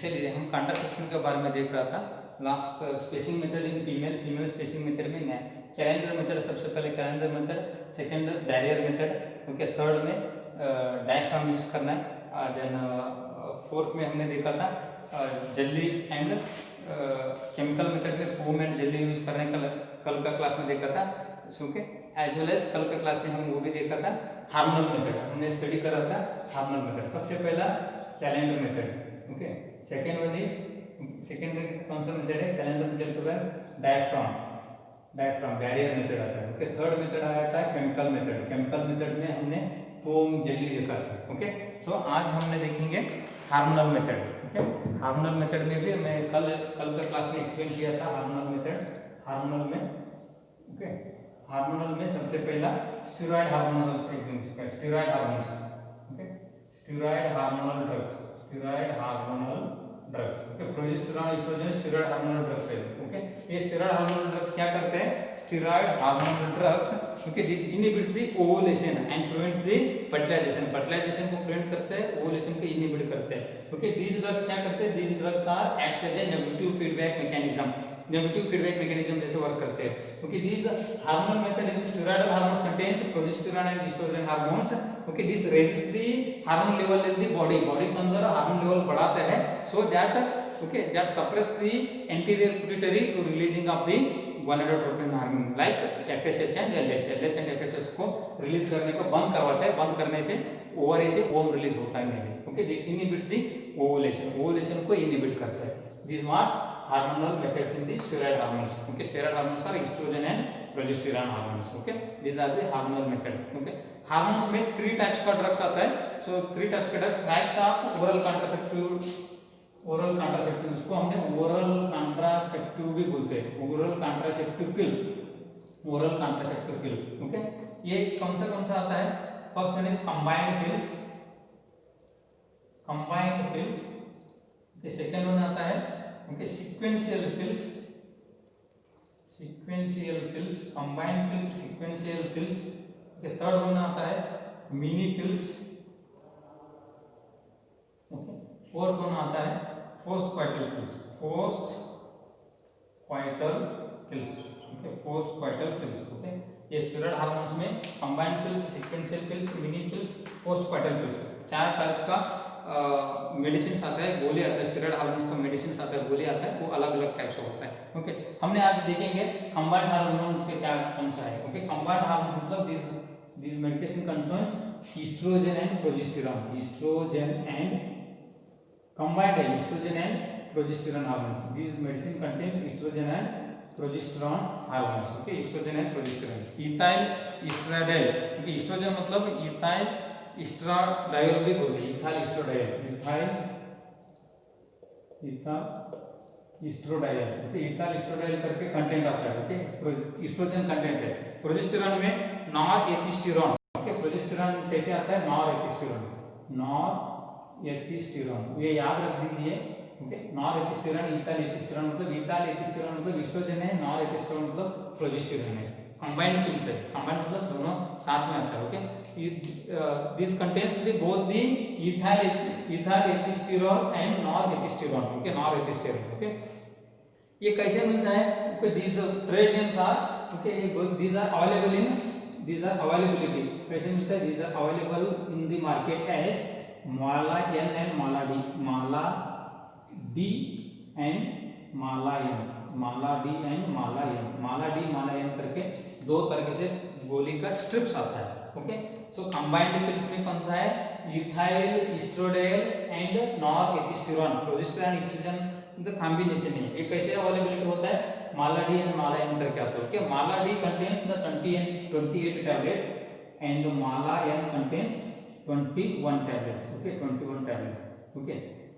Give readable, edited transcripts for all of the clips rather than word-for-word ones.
चलिए हम कॉन्ट्रासेप्शन के बारे में देख रहा था last spacing method in female spacing method में कैलेंडर मेथड, सबसे पहले calendar method, second barrier method, okay, third में डायफ्राम यूज करना है, और देन फोर्थ में हमने देखा था जेली एंड केमिकल मेथड में फोम एंड जेली यूज करने का कल का क्लास में देखा था, ओके। एज वेल एज कल का क्लास में हम वो भी देखा था हार्मोनल मेथड, हमने स्टडी करा था हार्मोनल मेथड। सबसे पहला calendar method, okay. Second one is second कौन सा मेथड है कैलेंडर मेथड के बाद डायफ्राम बैरियर मेथड आता है, ओके। थर्ड मेथड आता है केमिकल मेथड। केमिकल मेथड में हमने फोम जेली देखा था, ओके। सो आज हमने देखेंगे hormonal method, okay. Hormonal method में भी मैं कल का क्लास में एक्सप्लेन किया था हार्मोनल मेथड। हार्मोनल में, ओके, हार्मोनल में सबसे पहला steroid hormonal steroid hormones, okay, steroid hormonal drugs, okay. Progesterone, estrogen steroid hormonal drugs है, ओके। ये स्टेरॉइड हार्मोनल ड्रग्स क्या करते हैं? Steroid hormonal drugs, okay, this inhibits the ovulation and prevents the fertilization. Fertilization को prevent करते हैं, ovulation को inhibit करते हैं, ओके। दीज ड्रग्स क्या करते हैं? These drugs are acts as a negative feedback mechanism, negative feedback mechanism जैसे वर्क करते हैं, okay. This hormonal method in steroidal hormones contains progesterone and estrogen hormones, okay. This resist the hormone level in the body के अंदर hormone level बढ़ाते हैं, so that, okay, that suppress the anterior pituitary to releasing of the gonadotropin hormone like FSH and LH. LH and FSH को release करने को बंद करवाता है, बंद करने से ओवरी से ओवम रिलीज होता है नहीं, okay. This inhibits the ovulation को इनहिबिट करता है। This what hormonal effects in the steroid hormones, okay. Steroid hormones are estrogen and progesterone hormones, okay. These are the hormonal methods, okay. Hormones में 3 types का drugs आता है, so 3 types के types of oral contraceptive, उसको हमने oral contraceptive भी बोलते हैं, ओरल कॉन्ट्रासेप्टिव पिल, ओके। ये कौन सा आता है? First one is combined pills, second one आता है, okay, sequential pills, combined pills, sequential pills, okay. Third one आता है mini pills, okay. Fourth one आता है पोस्ट क्वाइटल पिल्स, ओके। ये स्टेरॉइड हार्मोन्स में combined pills, sequential pills, mini pills, post क्वाइटल pills, 4 types का medicine आता है, गोली आता है। स्टेरॉइड हार्मोन्स का मेडिसिन आता है, गोली आता है, वो अलग अलग टाइप से होता है, ओके। हमने आज देखेंगे कंबाइंड हार्मोन्स के क्या कौन सा है, ओके। कंबाइंड हार्मोन मतलब this medication contains estrogen and progesterone, combined estrogen and progesterone hormones. These medicine contains estrogen and progesterone hormones, okay. estrogen and progesterone, ethyl estradiol, okay. estrogen मतलब ethyl estradiol भी बोलते हैं, ethyl estradiol, okay. ethyl estradiol करके content आता है, okay. Oestrogen content है। Progesterone में norethisterone, okay. Progesterone कैसे आता है? नॉरएथिस्टेरोन, ये याद रख दीजिए, ओके। नॉरएथिस्टेरोन, इथाइल एथिस्टेरोन मतलब एस्ट्रोजन है, नॉरएथिस्टेरोन मतलब प्रोजेस्टेरॉन है। कंबाइंड पिल्स है, कंबाइंड मतलब दोनों साथ में आता है, okay. This contains the both the ethyl ethisterone and norethisterone, okay, norethisterone, okay. ये कैसे मिलता है? Okay, this trade names are, okay, these are availability, कैसे मिलता है? these are available in the market as Mala N and Mala D, Mala D and Mala N, Mala D Mala N करके 2 तरीके से गोली का स्ट्रिप्स आता है, ओके। सो कंबाइंड पिल्स में कौन सा है? Ethyl estradiol and norethisterone, progesterone estrogen the combination है। ये कैसे अवेलेबिलिटी होता है? Mala D and Mala N करके आता है, okay. Mala D contains the 28 tablets and Mala N contains 21 tablets, okay, 21 tablets, okay.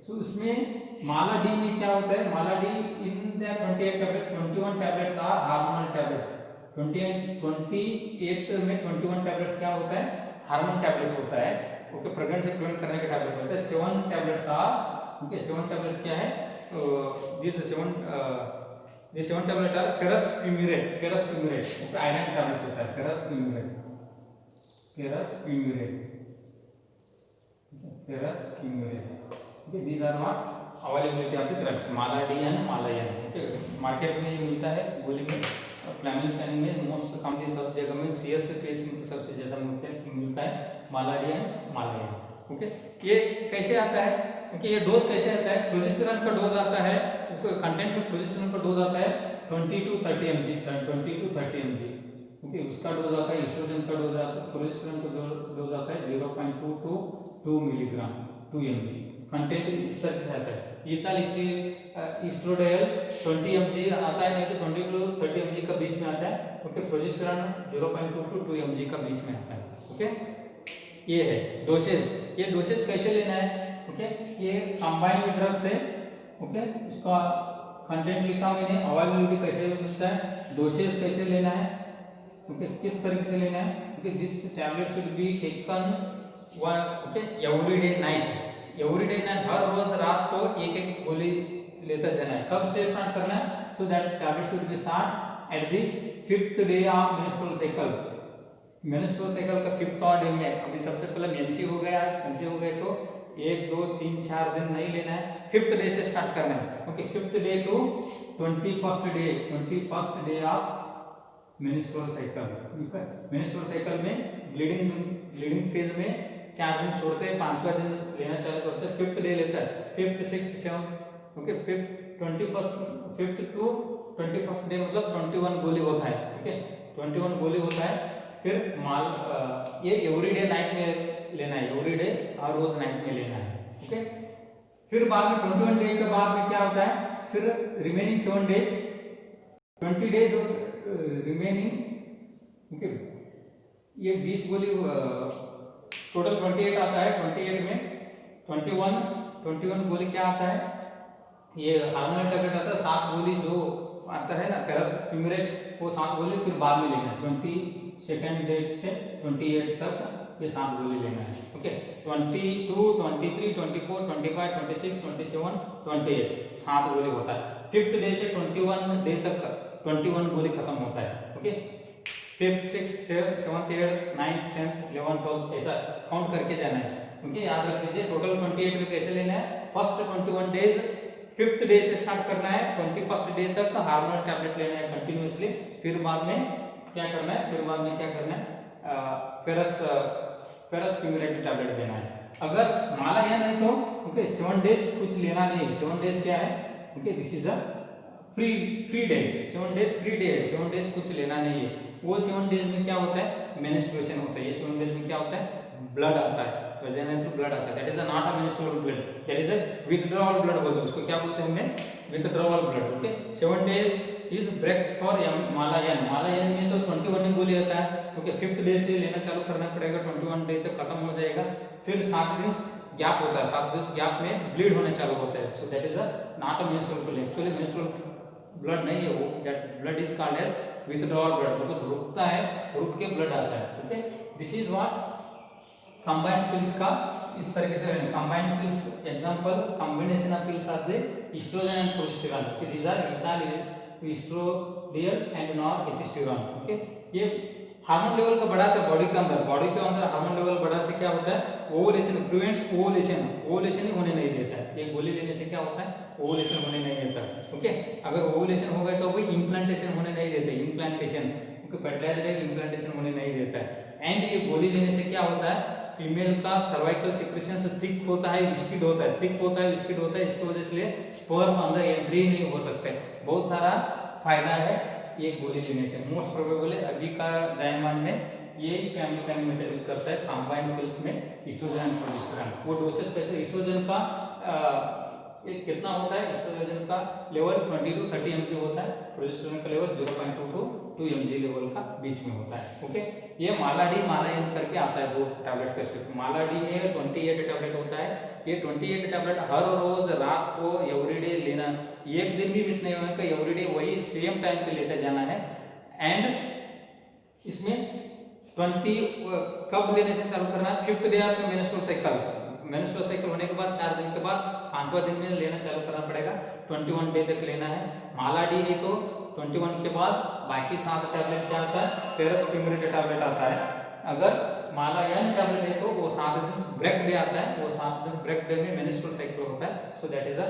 So उसमें माला डी में क्या होता है? Mala D in the 28 tablets, 21 tablets are hormonal tablets. 28 में 21 टैबलेट्स क्या होता है? हार्मोन टैबलेट्स होता है, ओके। प्रेग्नेंसी प्रिवेंट करने के टैबलेट होता है। 7 टैबलेट्स आर, ओके, 7 टैबलेट्स क्या है? This 7 tablet are ferrous fumarate, okay, iron tablet होता है, ferrous fumarate, okay. These are what availability of the drugs Mala D and Mala N. Okay, market में ये मिलता है गोली में, प्लानिंग प्लानिंग में मोस्ट कॉमनली सब जगह में सीएल से पेज में सबसे ज्यादा मिलता है Mala D and Mala N. Okay, ये कैसे आता है, क्योंकि ये डोज कैसे आता है, प्रोजेस्टेरॉन का डोज आता है, उसको कंटेंट में प्रोजेस्टेरॉन का डोज आता है 20 to 30 mg, 20 to 30 mg। Okay, उसका डोज आता है, एस्ट्रोजन का डोज आता है, प्रोजेस्टेरॉन का डोज आता है 0.2 to 2 मिलीग्राम 2 mg। कंटेंट इस तरह से आता है। इथाइल एस्ट्रोडायल 20 mg आता है, नहीं तो 20 to 30 mg का बीच में आता है। ओके, प्रोजेस्टेरॉन 0.2 to 2 mg का बीच में आता है। ओके, ये है डोसेज। ये डोसेज कैसे लेना है, ओके, ये कंबाइंड ड्रग्स है। ओके, इसका कंटेंट लिखा हुआ है, अवेलेबिलिटी कैसे मिलता है, डोसेज कैसे लेना है, ओके, किस तरीके से लेना है। Okay, this tablet should be taken okay every day night, every day night, हर रोज रात को एक एक गोली लेता जाना है। कब से स्टार्ट करना है, so that tablet should B start at the 5th day of menstrual cycle. Menstrual cycle का 5th डे में, अभी सबसे पहले मेंसी हो गया, आज मेंसी हो गए तो 1 2 3 4 दिन नहीं लेना है, 5th डे से स्टार्ट करना है। Okay, 5th day to 21st day of menstrual cycle. Menstrual cycle में ब्लीडिंग फेज में 4 दिन छोड़ते हैं, 5वां दिन लेना चालू करते हैं, 5th डे लेता है, 5th 6th 7th। Okay, 5th to 21st day मतलब 21 गोली होता है। ओके, 21 गोली होता है। फिर ये एवरी डे नाइट में लेना है, एवरी डे और रोज नाइट में लेना है। ओके, फिर बाद में 21 डे के बाद में क्या होता है, फिर remaining 7 days 20 days remaining. Okay, ये 20 गोली टोटल 28 आता है। 28 में 21 गोली क्या आता है, ये हार्मोनल टैबलेट आता है, 7 गोली जो आता है ना पैरासिटामोल, वो 7 गोली फिर बाद में लेना है। 22nd डेट से 28 तक ये 7 गोली लेना है। ओके, 22 23 24 25 26 27 28 7 गोली होता है। 5th डे से 21 डे तक 21 गोली खत्म होता है। Okay, 5th 6th 7th 8th 9th 10th 11th 12th ऐसा काउंट करके जाना है। ओके, याद रख लीजिए टोटल 28 में कैसे लेना है, फर्स्ट 21 डेज 5th डे से स्टार्ट करना है, 21st डे तक हार्मोनल टैबलेट लेना है कंटिन्यूअसली। फिर बाद में क्या करना है, पैरासिटामोल टैबलेट देना है। अगर माला या नहीं तो ओके 7 डेज कुछ लेना नहीं। 7 डेज क्या है, okay, this is a free days, 7 days free day है, 7 डेज कुछ लेना नहीं है। वो 7 डेज में क्या होता है, मेंस्ट्रुएशन होता है। ये 7 डेज में क्या होता है, ब्लड आता है, वजाइनल थ्रू ब्लड आता है, that is not a menstrual blood, that is a withdrawal blood बोलते हैं उसको, क्या बोलते हैं हमें, withdrawal blood. Okay, 7 days is break for Mala N में तो 21 गोली आता है। ओके, 5th डे से लेना चालू करना पड़ेगा, 21 डे तक खत्म हो जाएगा। फिर 7 दिन गैप होता है, 7 दिन गैप में ब्लीड होने चालू होता है, so that is a not a menstrual blood, actually menstrual blood नहीं है वो, that blood is called as withdrawal blood, मतलब रुकता है, रुक के ब्लड आता है। Okay, this is what combined pills का इस तरीके से combined pills, example combination of pills are the estrogen and progesterone. Okay, these are ethyl estradiol and norethisterone. Okay, ये हार्मोन लेवल को बढ़ाता है बॉडी के अंदर हार्मोन लेवल बढ़ा से क्या होता है, ओवुलेशन, प्रिवेंट्स ओवुलेशन ही होने नहीं देता है। ये गोली लेने से क्या होता है, ओवुलेशन होने नहीं देता। ओके, अगर ओवुलेशन हो गए तो वो इम्प्लांटेशन होने नहीं देते, इम्प्लांटेशन, ओके, फर्टिलाइजर इम्प्लांटेशन होने नहीं देता है। एंड ये गोली लेने से क्या होता है, फीमेल का सर्वाइकल सिक्रेशन थिक होता है, विस्किड होता है, इसकी वजह से स्पर्म अंदर एंट्री नहीं हो सकते। बहुत सारा फायदा है ये गोली लेने से। मोस्ट प्रोबेबली अभी का जायमान में ये फैमिली प्लानिंग मेथड यूज करता है कंबाइंड पिल्स में एस्ट्रोजन एंड प्रोजेस्टेरॉन। वो डोसेस कैसे, एस्ट्रोजन का कितना होता है, एस्ट्रोजन का लेवल 20 to 30 mg होता है, प्रोजेस्टेरॉन का लेवल 0.2 to 2 mg लेवल का बीच में होता है। ओके, ये माला एन करके आता है, दो टैबलेट्स का स्ट्रिप। माला डी में 28 टैबलेट होता है। ये 28 टैबलेट हर रोज रात को एवरीडे लेना, एक दिन भी मिस नहीं होने का, एवरीडे वही सेम टाइम पे लेते जाना है। एंड इसमें 20 कब लेने से चालू करना है, 5th day of menstrual cycle होने के बाद 4 दिन के बाद 5वां दिन में लेना चालू करना पड़ेगा। 21 डे तक लेना है। माला डी है तो 21 के बाद बाकी 7 टैबलेट क्या आता है, पैरासिटामोल टैबलेट आता है। अगर माला एन टैबलेट है तो वो 7 दिन ब्रेक डे आता है, वो 7 दिन ब्रेक डे में मेंस्ट्रुअल साइकिल होता है, so that is a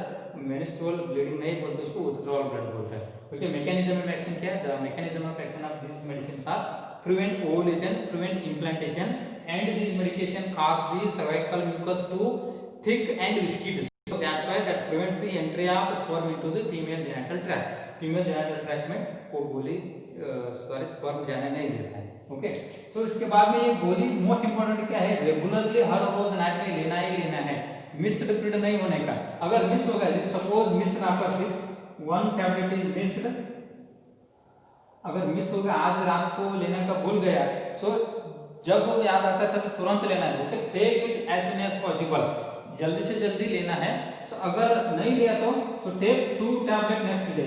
menstrual bleeding नहीं बोलते उसको, विथड्रॉल ब्लड बोलते हैं। ओके, मैकेनिज्म ऑफ एक्शन क्या है? The mechanism of action of this medicines are prevent ovulation, prevent implantation and this medication cause the cervical mucus to thick and viscous tissue, so that's why that prevents the entry of sperm into the female genital tract, female genital tract में वो गोली sorry sperm जाने नहीं देता है। Okay, सो इसके बाद में ये गोली मोस्ट इंपोर्टेंट क्या है? रेगुलरली हर रोज नाइट में लेना ही लेना है, मिस्ड पीरियड नहीं होने का। अगर मिस हो गया, सपोज मिस आपका सिर्फ 1 टैबलेट इज मिस्ड, अगर मिस हो गया आज रात को लेने का भूल गया, सो जब याद आता है तब तुरंत लेना है। Okay, take it as soon as possible, जल्दी से जल्दी लेना है। तो अगर नहीं लिया तो टेक 2 टैबलेट नेक्स्ट डे,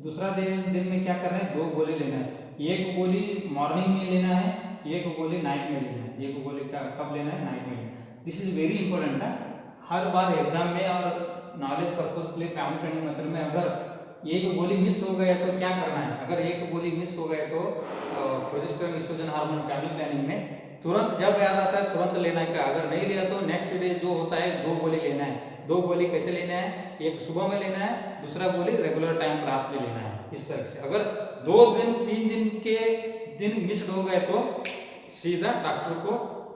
दूसरा दिन में क्या करना है? 2 गोली लेना है, एक गोली मॉर्निंग में लेना है, एक गोली नाइट में लेना है। एक गोली कब लेना है? नाइट में लेना है। दिस इज वेरी इंपॉर्टेंट है, हर बार एग्जाम में और नॉलेज पर्पज के लिए फैमिली प्लानिंग मेथड में अगर एक गोली मिस हो गया तो क्या करना है? अगर एक गोली मिस हो गया तो progesterone estrogen hormone family planning में तुरंत जब याद आता है तुरंत लेना है। अगर नहीं लिया तो नेक्स्ट डे जो होता है 2 गोली लेना है। 2 गोली कैसे लेना है? एक सुबह में लेना है, दूसरा गोली रेगुलर टाइम रात में लेना है। इस तरह से अगर 2 दिन 3 दिन के दिन मिस हो गए तो सीधा डॉक्टर को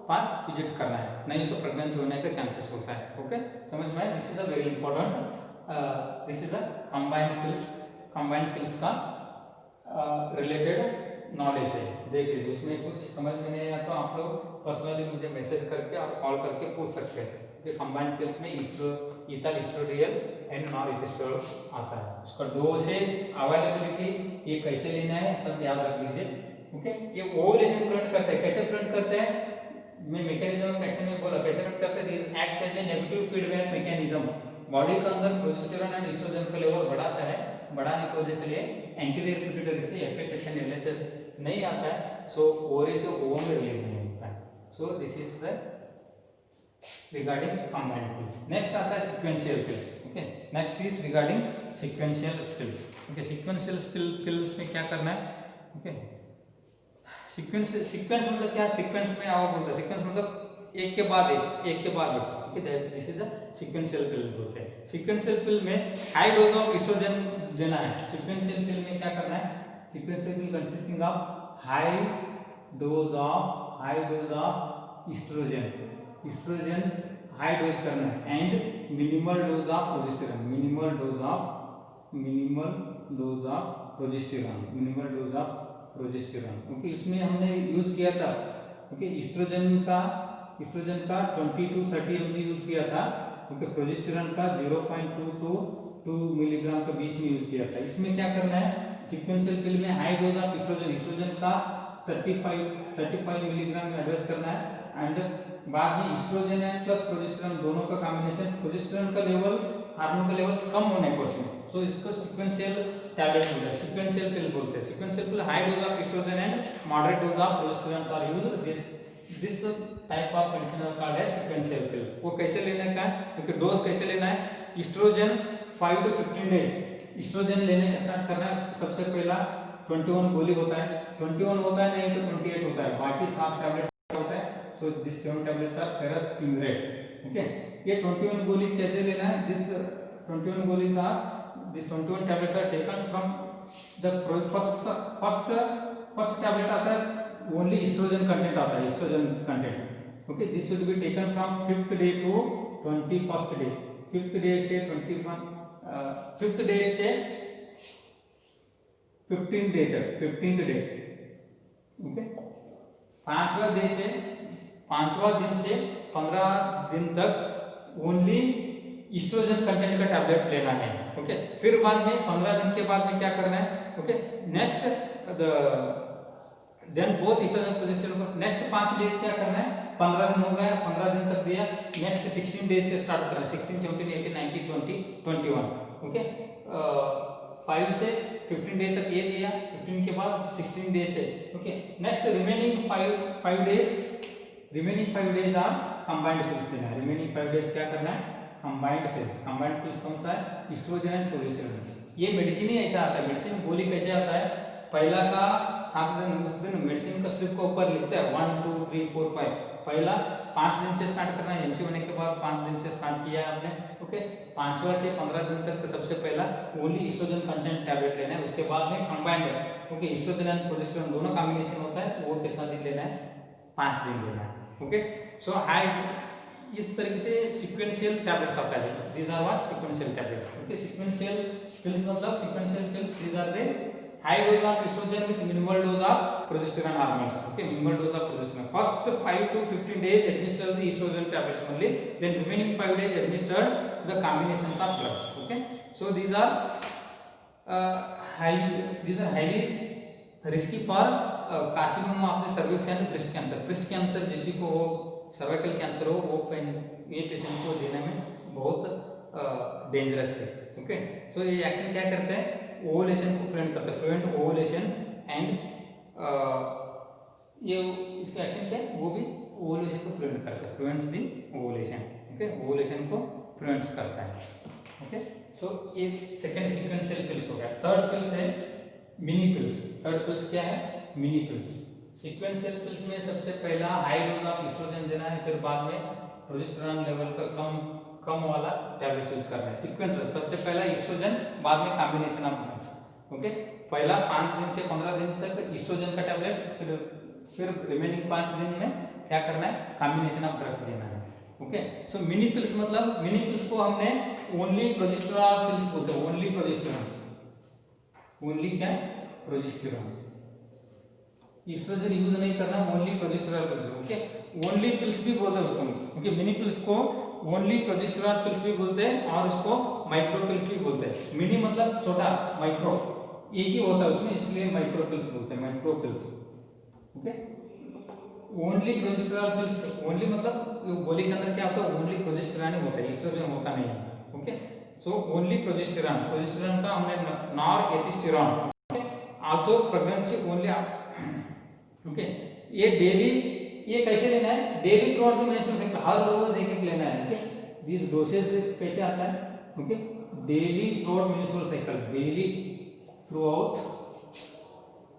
पास विजिट करना है, नहीं तो प्रेगनेंसी होने का चांसेस होता है। ओके, समझ में आया? This is a very important, this is a combined pills का रिलेटेड नॉलेज है। देखिए उसमें कुछ समझ में नहीं आया तो आप लोग पर्सनली मुझे मैसेज करके आप कॉल करके पूछ सकते हैं कि कंबाइंड पिल्स में इथाइल एस्ट्राडियल एंड नॉर्एथिस्ट्रोल आता है, उसका डोसेज, अवेलेबिलिटी, ये कैसे लेना है सब याद रख लीजिए। ओके, ये ओवुलेशन प्रिवेंट करते हैं, कैसे प्रिवेंट करते हैं? मैं मैकेनिज्म ऑफ एक्शन में बोला कैसे प्रिवेंट करते हैं? This acts as a negative feedback mechanism, body के अंदर प्रोजेस्टेरोन एंड एस्ट्रोजन का लेवल बढ़ाता है, बढ़ाने की वजह से एंटीरियर पिट्यूटरी से एफएसएच एंड एलएचएस नहीं आता है, सो ओवरी से ओवम में रिलीज नहीं होता है। So this is the regarding combined pills. Next आता है sequential pills. Okay, next is regarding sequential pills. Okay, sequential pills में क्या करना है? ओके, सीक्वेंस मतलब क्या? सीक्वेंस में आप बोलते हैं, सीक्वेंस मतलब एक के बाद एक के बाद एक। Okay, this is a sequential pill बोलते हैं। सीक्वेंशियल पिल में हाई डोज ऑफ एस्ट्रोजन देना है। सीक्वेंशियल पिल में क्या करना है? Sequential pill consisting of high dose of oestrogen high dose करना है and minimal dose of progesterone, minimal dose of progesterone. Okay, इसमें हमने यूज किया था, ओके, एस्ट्रोजन का 20 to 30 हमने यूज किया था। ओके, प्रोजेस्टेरोन का 0.2 to 2 मिलीग्राम के बीच में यूज किया था। इसमें क्या करना है? सीक्वेंशियल पिल में हाई डोज ऑफ एस्ट्रोजन का 35 मिलीग्राम में एडवाइस करना है एंड बाद में एस्ट्रोजन एंड प्लस प्रोजेस्टेरोन दोनों का कॉम्बिनेशन, प्रोजेस्टेरोन का लेवल, हार्मोन का लेवल कम होने को उसमें, सो इसको सीक्वेंशियल टैबलेट बोलते हैं, सीक्वेंशियल पिल बोलते हैं। Sequential pill high dose of estrogen and moderate dose of progesterone are used. This type of medicine are called as sequential pill. वो कैसे लेने का है? क्योंकि डोज कैसे लेना है? एस्ट्रोजन 5 to 15 डेज एस्ट्रोजन लेने से स्टार्ट करना है। सबसे पहला 21 गोली होता है, 21 होता है नहीं तो 28 होता है, बाकी 7 टैबलेट होता है। So this 7 tablets are ferrous curate. Okay, ये 21 गोली कैसे लेना है? दिस 21 गोलीज are, this 21 tablets are taken from the first tablet आता है ओनली एस्ट्रोजन कंटेंट आता है, estrogen content. Okay, this should be taken from 5th day to 21st day, 5th day से 21 5th डे से 15th डे तक, 15th day. Okay, 5वां दिन से 15 दिन तक ओनली एस्ट्रोजन कंटेंट का टैबलेट लेना है। ओके, फिर बाद में 15 दिन के बाद में क्या करना है? Okay, next then both estrogen progesterone को नेक्स्ट 5 डेज क्या करना है? 15 दिन हो गया, 15 दिन तक दिया, नेक्स्ट 16 डेज से स्टार्ट करना है, 16, 17, 18, 19, 20, 21। ओके, 5 से 15 डेज तक ये दिया, 15 के बाद 16 डेज है। Okay, next remaining 5 days are combined pills देना है। रिमेनिंग 5 डेज क्या करना है? कंबाइंड पिल्स कौन सा है? Estrogen and progesterone. ये मेडिसिन ही ऐसा आता है, मेडिसिन गोली कैसे आता है? पहला का दिन उस दिन मेडिसिन का स्ट्रिप को ऊपर लिखते हैं 1 2 3 4 5। पहला 5 दिन से स्टार्ट करना है, एमसी होने के बाद 5 दिन से स्टार्ट किया है आपने, ओके। 5वां से 15 दिन तक सबसे पहला ओनली ईस्ट्रोजन कंटेंट टैबलेट लेना है। उसके बाद में कंबाइंड है, ओके, ईस्ट्रोजन एंड प्रोजेस्टेरोन दोनों कॉम्बिनेशन होता है, वो कितना दिन लेना है, 5 दिन लेना है, ओके। सो हाई इस तरीके से सीक्वेंशियल टैबलेट्स आता है, these are what sequential tablets, okay. Sequential pills मतलब sequential pills these are the high dose of estrogen with minimal dose of progesterone hormones, okay, minimal dose of progesterone. First 5 to 15 days administer the estrogen tablets only, then remaining 5 days administer the combinations of drugs, okay. So these are highly risky for carcinoma of the cervix and breast cancer। Breast cancer जिसी को हो, cervical cancer हो, वो ये patient को देने में बहुत डेंजरस है, ओके। सो ये एक्शन क्या करते हैं, ओवुलेशन को प्रिवेंट करते हैं, प्रिवेंट ओवुलेशन एंड ये इसका एक्शन क्या है, वो भी ओवुलेशन को प्रिवेंट करता है, प्रिवेंट्स दी ओवुलेशन, ओके, ओवुलेशन को प्रिवेंट करता है, ओके। सो ये सेकंड सीक्वेंशियल पिल्स हो गया। थर्ड पिल्स है मिनी पिल्स। थर्ड पिल्स क्या है, मिनी पिल्स। सीक्वेंशियल पिल्स में सबसे पहला हाई डोज ऑफ एस्ट्रोजन देना है, फिर बाद में प्रोजेस्टेरोन लेवल का कम वाला टैबलेट यूज करना है। सीक्वेंशियल सबसे पहला एस्ट्रोजन, बाद में कॉम्बिनेशन ऑफ ड्रग्स, ओके। पहला 5 दिन से 15 दिन तक एस्ट्रोजन का टैबलेट, फिर रिमेनिंग 5 दिन में क्या करना है, कॉम्बिनेशन ऑफ ड्रग्स देना है, ओके। सो मिनी पिल्स मतलब, मिनी पिल्स को हमने ओनली प्रोजेस्टेरोन पिल्स बोलते हैं, ओनली प्रोजेस्टेरोन, ओनली क्या, प्रोजेस्टेरोन, एस्ट्रोजन यूज नहीं करना, only progesterone pills, okay. Only pills भी बोलते हैं उसको, ओके। मिनी पिल्स को ओनली प्रोजेस्टेरोन पिल्स भी बोलते हैं और उसको माइक्रो पिल्स भी बोलते हैं। मिनी मतलब छोटा, माइक्रो एक ही होता है उसमें, इसलिए माइक्रो पिल्स बोलते हैं, micro pills, okay. Only progesterone pills, only मतलब गोली के अंदर क्या होता है, ओनली प्रोजेस्टेरोन ही होता है, एस्ट्रोजन होता नहीं है, okay. So only progesterone, progesterone का हमने norethisterone, also pregnancy only, okay. ये डेली, ये कैसे लेना है, daily throughout the menstrual cycle, हर रोज एक एक लेना है, ओके। दिस डोसेज कैसे आता है, okay, daily through out menstrual cycle, daily through out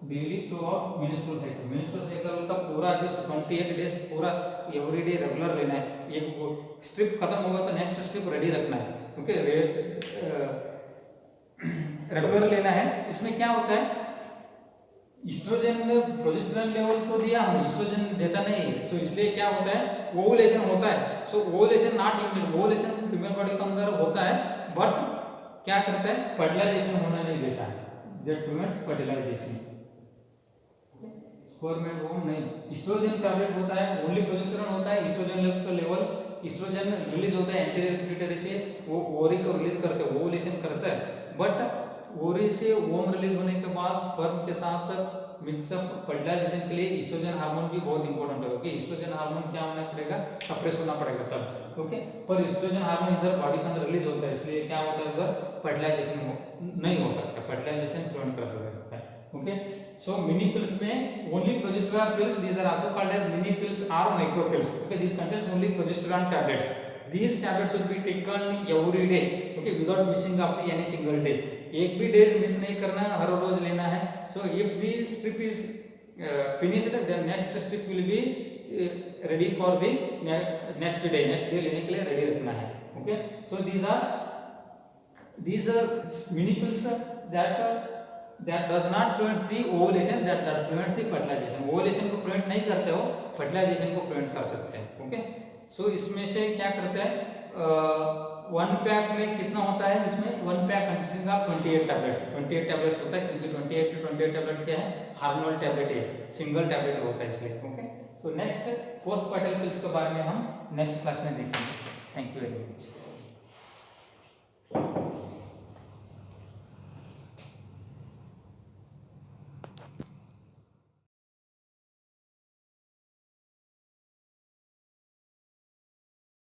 menstrual cycle, menstrual cycle का पूरा जो 28 डेज पूरा एवरीडे रेगुलर लेना है। एक स्ट्रिप खत्म होगा तो नेक्स्ट स्ट्रिप रेडी रखना है, ओके, रेगुलर लेना है। इसमें क्या होता है, एस्ट्रोजन में प्रोजेस्टेरोन लेवल तो दिया, हम एस्ट्रोजन देता नहीं है, तो इसलिए क्या होता है, ओवुलेशन होता है। So ovulation not limited, ovulation female body के अंदर होता है, बट क्या करता है, फर्टिलाइजेशन होना नहीं देता है, that prevents fertilization, sperm and ovum नहीं। एस्ट्रोजन टैबलेट होता है, ओनली प्रोजेस्टेरोन होता है, एस्ट्रोजन का लेवल, एस्ट्रोजन रिलीज होता है एंटीरियर पिट्यूटरी से, वो ओवरी को रिलीज करते हैं, ओवुलेशन करता है, बट ओवरी से ओवम रिलीज होने के बाद स्पर्म के साथ मिक्सअप फर्टिलाइजेशन के लिए एस्ट्रोजन हार्मोन भी बहुत इंपॉर्टेंट है, ओके। एस्ट्रोजन हार्मोन क्या होना पड़ेगा, सप्रेस होना पड़ेगा तब, ओके। पर एस्ट्रोजन हार्मोन इधर बॉडी के अंदर रिलीज होता है, इसलिए क्या होता है, इधर फर्टिलाइजेशन नहीं हो सकता, फर्टिलाइजेशन प्रिवेंट कर सकता है, ओके। सो मिनी पिल्स में only progesterone pills, these are also called as mini pills or micro pills, okay। These contains only progesterone tablets, these tablets should be taken every day, okay, without missing of the any single day, एक भी days miss नहीं करना है, हर रोज लेना है। So if the strip is finished, then next strip will be ready for the next day लेने के लिए रेडी रखना है, okay. So these are mini pills that does not prevent the ovulation, that prevents the fertilization, ovulation को prevent नहीं करते हो, fertilisation को प्रिवेंट कर सकते हैं, ओके। सो इसमें से क्या करते हैं, 1 पैक में कितना होता है, इसमें 1 pack consisting of 28 tablets, 28 tablets होता है, क्योंकि 28 to 28 टैबलेट क्या है, हार्मोनल टैबलेट है, सिंगल टैबलेट होता है इसलिए, ओके। सो नेक्स्ट पोस्टपार्टल पिल्स के बारे में हम नेक्स्ट क्लास में देखेंगे। Thank you very much.